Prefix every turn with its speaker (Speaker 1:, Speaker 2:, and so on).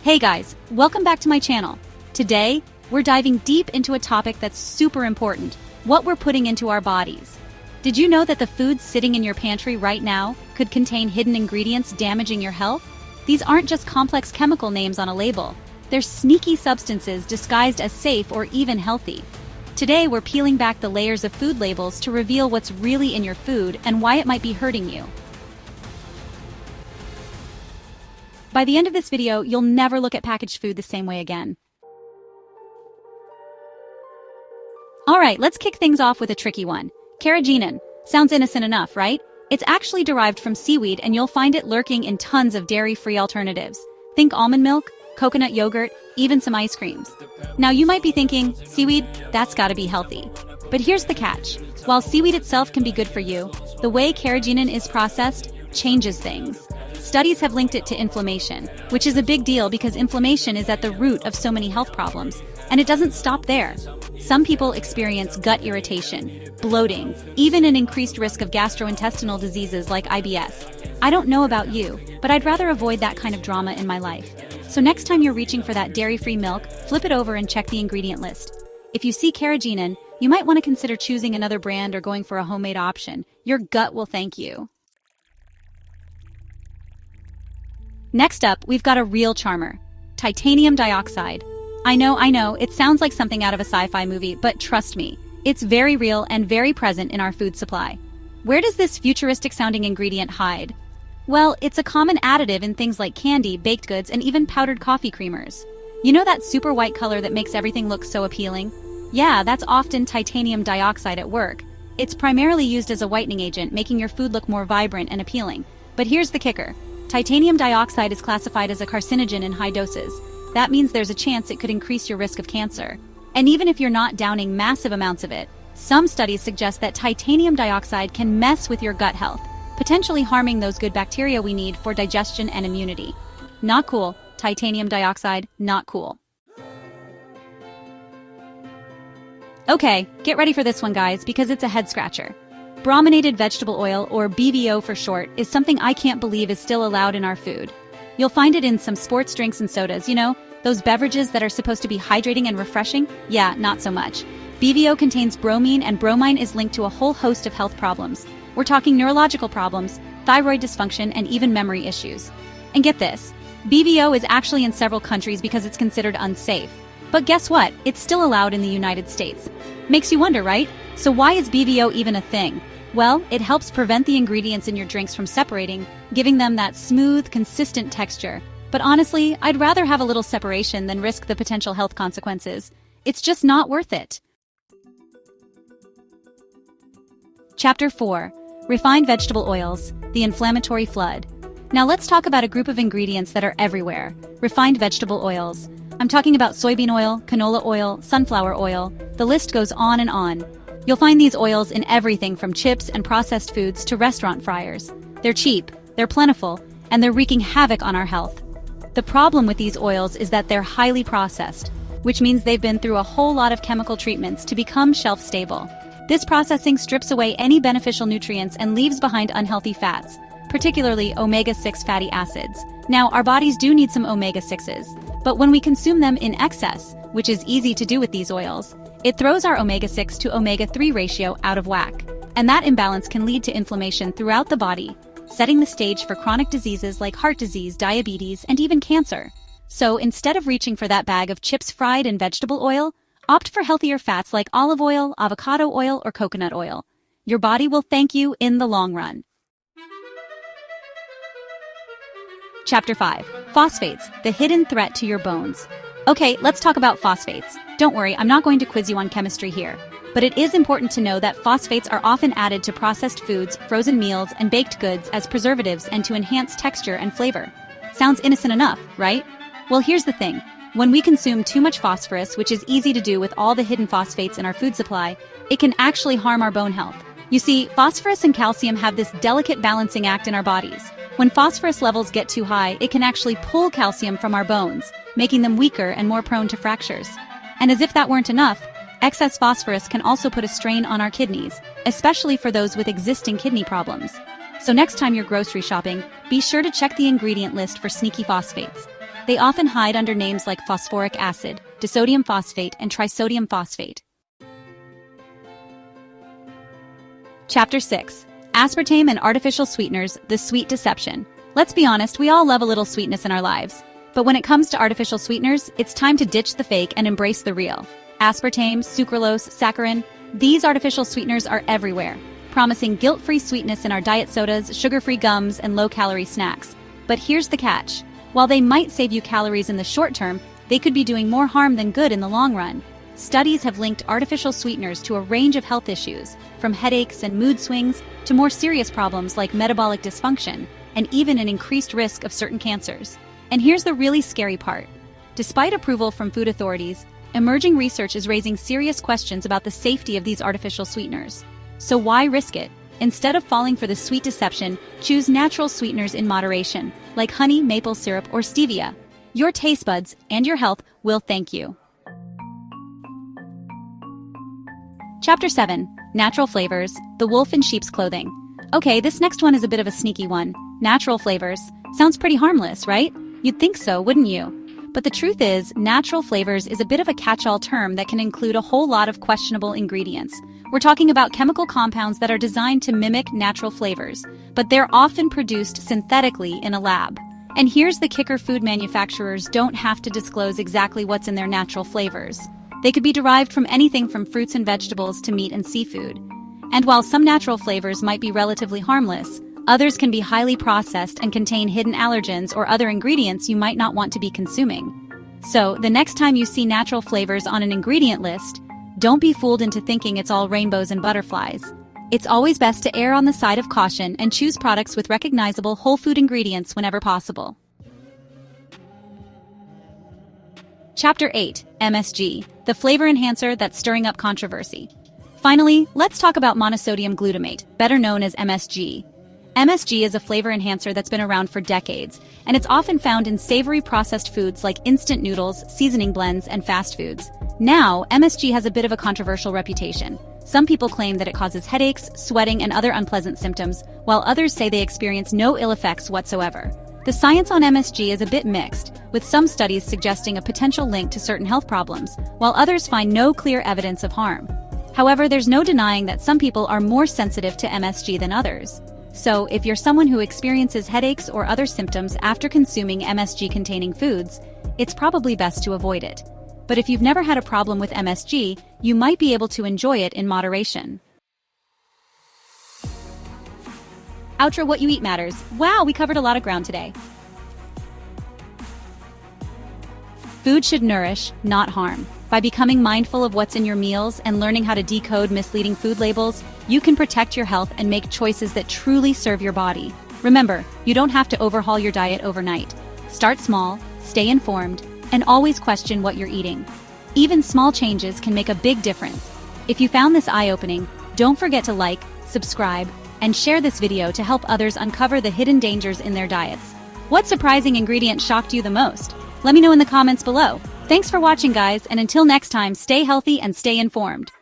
Speaker 1: Hey guys, welcome back to my channel. Today, we're diving deep into a topic that's super important, what we're putting into our bodies. Did you know that the foods sitting in your pantry right now could contain hidden ingredients damaging your health? These aren't just complex chemical names on a label. They're sneaky substances disguised as safe or even healthy. Today, we're peeling back the layers of food labels to reveal what's really in your food and why it might be hurting you. By the end of this video, you'll never look at packaged food the same way again. Alright, let's kick things off with a tricky one. Carrageenan. Sounds innocent enough, right? It's actually derived from seaweed and you'll find it lurking in tons of dairy-free alternatives. Think almond milk, coconut yogurt, even some ice creams. Now you might be thinking, seaweed, that's gotta be healthy. But here's the catch. While seaweed itself can be good for you, the way carrageenan is processed changes things. Studies have linked it to inflammation, which is a big deal because inflammation is at the root of so many health problems, and it doesn't stop there. Some people experience gut irritation, bloating, even an increased risk of gastrointestinal diseases like IBS. I don't know about you, but I'd rather avoid that kind of drama in my life. So next time you're reaching for that dairy-free milk, flip it over and check the ingredient list. If you see carrageenan, you might want to consider choosing another brand or going for a homemade option. Your gut will thank you. Next up, we've got a real charmer, titanium dioxide. I know, it sounds like something out of a sci-fi movie, but trust me, it's very real and very present in our food supply. Where does this futuristic-sounding ingredient hide? Well, it's a common additive in things like candy, baked goods, and even powdered coffee creamers. You know that super white color that makes everything look so appealing? Yeah, that's often titanium dioxide at work. It's primarily used as a whitening agent, making your food look more vibrant and appealing. But here's the kicker. Titanium dioxide is classified as a carcinogen in high doses. That means there's a chance it could increase your risk of cancer. And even if you're not downing massive amounts of it, some studies suggest that titanium dioxide can mess with your gut health, potentially harming those good bacteria we need for digestion and immunity. Not cool. Titanium dioxide, not cool. Okay, get ready for this one, guys, because it's a head-scratcher. Brominated vegetable oil, or BVO for short, is something I can't believe is still allowed in our food. You'll find it in some sports drinks and sodas, you know, those beverages that are supposed to be hydrating and refreshing? Yeah, not so much. BVO contains bromine, and bromine is linked to a whole host of health problems. We're talking neurological problems, thyroid dysfunction, and even memory issues. And get this, BVO is actually in several countries because it's considered unsafe. But guess what? It's still allowed in the United States. Makes you wonder, right? So why is BVO even a thing? Well, it helps prevent the ingredients in your drinks from separating, giving them that smooth, consistent texture. But honestly, I'd rather have a little separation than risk the potential health consequences. It's just not worth it. Chapter 4. Refined vegetable oils, the inflammatory flood. Now let's talk about a group of ingredients that are everywhere. Refined vegetable oils. I'm talking about soybean oil, canola oil, sunflower oil. The list goes on and on. You'll find these oils in everything from chips and processed foods to restaurant fryers. They're cheap, they're plentiful, and they're wreaking havoc on our health. The problem with these oils is that they're highly processed, which means they've been through a whole lot of chemical treatments to become shelf-stable. This processing strips away any beneficial nutrients and leaves behind unhealthy fats, particularly omega-6 fatty acids. Now, our bodies do need some omega-6s, but when we consume them in excess, which is easy to do with these oils, it throws our omega-6 to omega-3 ratio out of whack, and that imbalance can lead to inflammation throughout the body, setting the stage for chronic diseases like heart disease, diabetes, and even cancer. So instead of reaching for that bag of chips fried in vegetable oil, opt for healthier fats like olive oil, avocado oil, or coconut oil. Your body will thank you in the long run. Chapter 5. Phosphates, the hidden threat to your bones. Okay, let's talk about phosphates. Don't worry, I'm not going to quiz you on chemistry here. But it is important to know that phosphates are often added to processed foods, frozen meals, and baked goods as preservatives and to enhance texture and flavor. Sounds innocent enough, right? Well, here's the thing. When we consume too much phosphorus, which is easy to do with all the hidden phosphates in our food supply, it can actually harm our bone health. You see, phosphorus and calcium have this delicate balancing act in our bodies. When phosphorus levels get too high, it can actually pull calcium from our bones, making them weaker and more prone to fractures. And as if that weren't enough, excess phosphorus can also put a strain on our kidneys, especially for those with existing kidney problems. So next time you're grocery shopping, be sure to check the ingredient list for sneaky phosphates. They often hide under names like phosphoric acid, disodium phosphate, and trisodium phosphate. Chapter 6. Aspartame and Artificial Sweeteners, the Sweet Deception. Let's be honest, we all love a little sweetness in our lives. But when it comes to artificial sweeteners, it's time to ditch the fake and embrace the real. Aspartame, sucralose, saccharin, these artificial sweeteners are everywhere, promising guilt-free sweetness in our diet sodas, sugar-free gums, and low-calorie snacks. But here's the catch. While they might save you calories in the short term, they could be doing more harm than good in the long run. Studies have linked artificial sweeteners to a range of health issues, from headaches and mood swings to more serious problems like metabolic dysfunction, and even an increased risk of certain cancers. And here's the really scary part. Despite approval from food authorities, emerging research is raising serious questions about the safety of these artificial sweeteners. So why risk it? Instead of falling for the sweet deception, choose natural sweeteners in moderation, like honey, maple syrup, or stevia. Your taste buds and your health will thank you. Chapter 7. Natural Flavors, the Wolf in Sheep's Clothing. Okay, this next one is a bit of a sneaky one. Natural flavors. Sounds pretty harmless, right? You'd think so, wouldn't you? But the truth is, natural flavors is a bit of a catch-all term that can include a whole lot of questionable ingredients. We're talking about chemical compounds that are designed to mimic natural flavors, but they're often produced synthetically in a lab. And here's the kicker: food manufacturers don't have to disclose exactly what's in their natural flavors. They could be derived from anything from fruits and vegetables to meat and seafood. And while some natural flavors might be relatively harmless, others can be highly processed and contain hidden allergens or other ingredients you might not want to be consuming. So, the next time you see natural flavors on an ingredient list, don't be fooled into thinking it's all rainbows and butterflies. It's always best to err on the side of caution and choose products with recognizable whole food ingredients whenever possible. Chapter 8. MSG, the flavor enhancer that's stirring up controversy. Finally, let's talk about monosodium glutamate, better known as MSG. MSG is a flavor enhancer that's been around for decades, and it's often found in savory processed foods like instant noodles, seasoning blends, and fast foods. Now, MSG has a bit of a controversial reputation. Some people claim that it causes headaches, sweating, and other unpleasant symptoms, while others say they experience no ill effects whatsoever. The science on MSG is a bit mixed, with some studies suggesting a potential link to certain health problems, while others find no clear evidence of harm. However, there's no denying that some people are more sensitive to MSG than others. So, if you're someone who experiences headaches or other symptoms after consuming MSG-containing foods, it's probably best to avoid it. But if you've never had a problem with MSG, you might be able to enjoy it in moderation. Outro: what you eat matters. Wow, we covered a lot of ground today. Food should nourish, not harm. By becoming mindful of what's in your meals and learning how to decode misleading food labels, you can protect your health and make choices that truly serve your body. Remember, you don't have to overhaul your diet overnight. Start small, stay informed, and always question what you're eating. Even small changes can make a big difference. If you found this eye-opening, don't forget to like, subscribe, and share this video to help others uncover the hidden dangers in their diets. What surprising ingredient shocked you the most? Let me know in the comments below. Thanks for watching, guys, and until next time, stay healthy and stay informed.